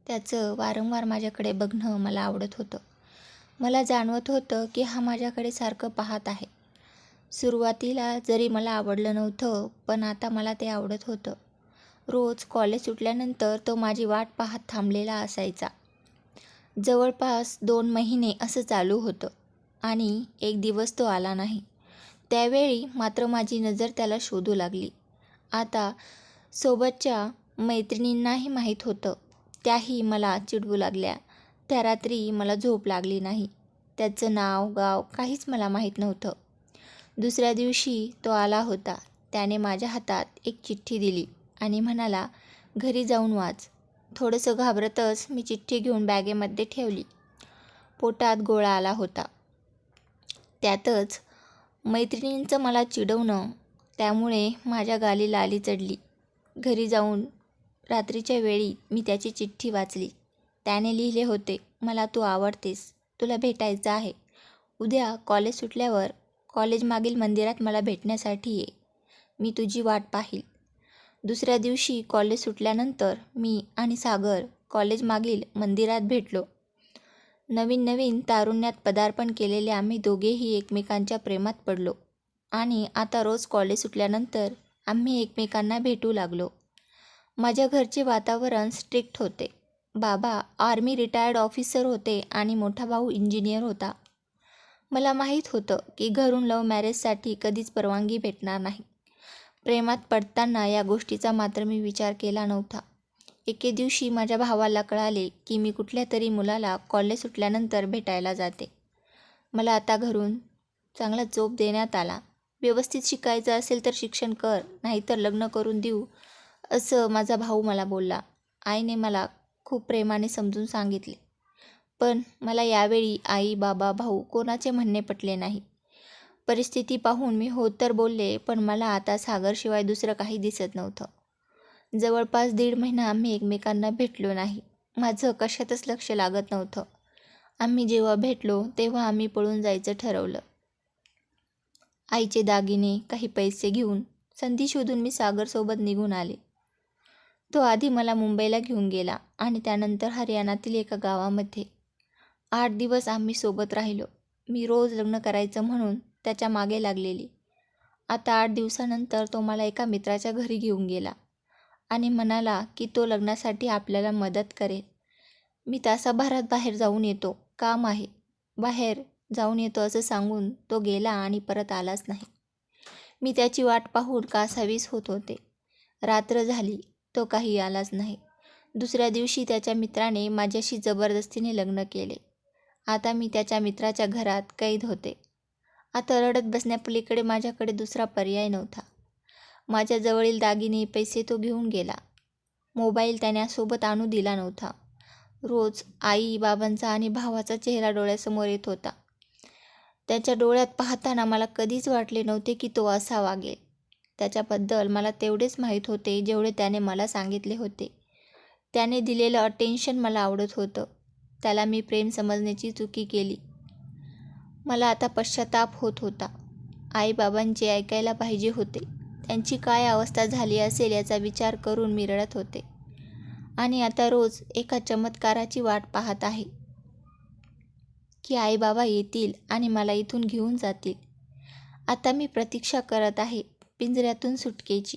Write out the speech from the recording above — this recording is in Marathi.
त्याचं वारंवार माझ्याकडे बघणं मला आवडत होतं. मला जाणवत होतं की हा माझ्याकडे सारखं पाहत आहे. सुरुवातीला जरी मला आवडलं नव्हतं, पण आता मला ते आवडत होतं. रोज कॉलेज सुटल्यानंतर तो माझी वाट पाहत थांबलेला असायचा. जवळपास 2 महिने असं चालू होतं आणि एक दिवस तो आला नाही. त्यावेळी मात्र माझी नजर त्याला शोधू लागली. आता सोबतच्या मैत्रिणींनाही माहीत होतं. त्याही मला चिडवू लागल्या. त्या रात्री मला झोप लागली नाही. त्याचं नाव गाव काहीच मला माहीत नव्हतं. दुसऱ्या दिवशी तो आला होता. त्याने माझ्या हातात एक चिठ्ठी दिली आणि म्हणाला, घरी जाऊन वाच. थोडंसं घाबरतच मी चिठ्ठी घेऊन बॅगेमध्ये ठेवली. पोटात गोळा आला होता. त्यातच मैत्रिणींचं मला चिडवणं, त्यामुळे माझ्या गाली लाली चढली. घरी जाऊन रात्रीच्या वेळी मी त्याची चिठ्ठी वाचली. त्याने लिहिले होते, मला तू आवडतेस, तुला भेटायचं आहे. उद्या कॉलेज सुटल्यावर कॉलेजमागील मंदिरात मला भेटण्यासाठी ये. मी तुझी वाट पाहील. दुसऱ्या दिवशी कॉलेज सुटल्यानंतर मी आणि सागर कॉलेजमागील मंदिरात भेटलो. नवीन तारुण्यात पदार्पण केलेले आम्ही दोघेही एकमेकांच्या प्रेमात पडलो आणि आता रोज कॉलेज सुटल्यानंतर आम्ही एकमेकांना भेटू लागलो. माझ्या घरचे वातावरण स्ट्रिक्ट होते. बाबा आर्मी रिटायर्ड ऑफिसर होते आणि मोठा भाऊ इंजिनियर होता. मला माहीत होतं की घरून लव्ह मॅरेजसाठी कधीच परवानगी भेटणार नाही. प्रेमात पडताना या गोष्टीचा मात्र मी विचार केला नव्हता. एके दिवशी माझ्या भावाला कळाले की मी कुठल्या तरी मुलाला कॉलेज सुटल्यानंतर भेटायला जाते. मला आता घरून चांगला चोप देण्यात आला. व्यवस्थित शिकायचं असेल तर शिक्षण कर, नाहीतर लग्न करून देऊ, असं माझा भाऊ मला बोलला. आईने मला खूप प्रेमाने समजून सांगितले. पण मला यावेळी आई, बाबा, भाऊ कोणाचे म्हणणे पटले नाही. परिस्थिती पाहून मी हो तर बोलले, पण मला आता सागरशिवाय दुसरं काही दिसत नव्हतं. जवळपास 1.5 महिना आम्ही एकमेकांना भेटलो नाही. माझं कशातच लक्ष लागत नव्हतं. आम्ही जेव्हा भेटलो तेव्हा आम्ही पळून जायचं ठरवलं. आईचे दागिने, काही पैसे घेऊन संधी शोधून मी सागरसोबत निघून आले. तो आधी मला मुंबईला घेऊन गेला आणि त्यानंतर हरियाणातील एका गावामध्ये. 8 दिवस आम्ही सोबत राहिलो. मी रोज लग्न करायचं म्हणून त्याच्या मागे लागलेली. आता 8 दिवसानंतर तो मला एका मित्राच्या घरी घेऊन गेला आणि म्हणाला की तो लग्नासाठी आपल्याला मदत करेल. मी तासाभरात बाहेर जाऊन येतो, काम आहे. बाहेर जाऊन येतो असं सांगून तो गेला आणि परत आलाच नाही. मी त्याची वाट पाहून कासावीस होत होते. रात्र झाली, तो काही आलाच नाही. दुसऱ्या दिवशी त्याच्या मित्राने माझ्याशी जबरदस्तीने लग्न केले. आता मी त्याच्या मित्राच्या घरात कैद होते. आता रडत बसण्यापलीकडे माझ्याकडे दुसरा पर्याय नव्हता. माझ्याजवळील दागिने, पैसे तो घेऊन गेला. मोबाईल त्याने आणू दिला नव्हता. रोज आई, बाबांचा आणि भावाचा चेहरा डोळ्यासमोर येत होता. त्याच्या डोळ्यात पाहताना मला कधीच वाटले नव्हते की तो असा वागेल. त्याच्याबद्दल मला तेवढेच माहीत होते जेवढे त्याने मला सांगितले होते. त्याने दिलेलं अटेन्शन मला आवडत होतं. त्याला मी प्रेम समजण्याची चुकी केली. मला आता पश्चाताप होत होता. आई-बाबांचे ऐकायला पाहिजे होते. त्यांची काय अवस्था झाली असेल याचा विचार करून मी रडत होते. आणि आता रोज एका चमत्काराची वाट पाहत आहे की आई-बाबा येतील आणि मला इथून घेऊन जातील. आता मी प्रतीक्षा करत आहे पिंजऱ्यातून सुटकेची.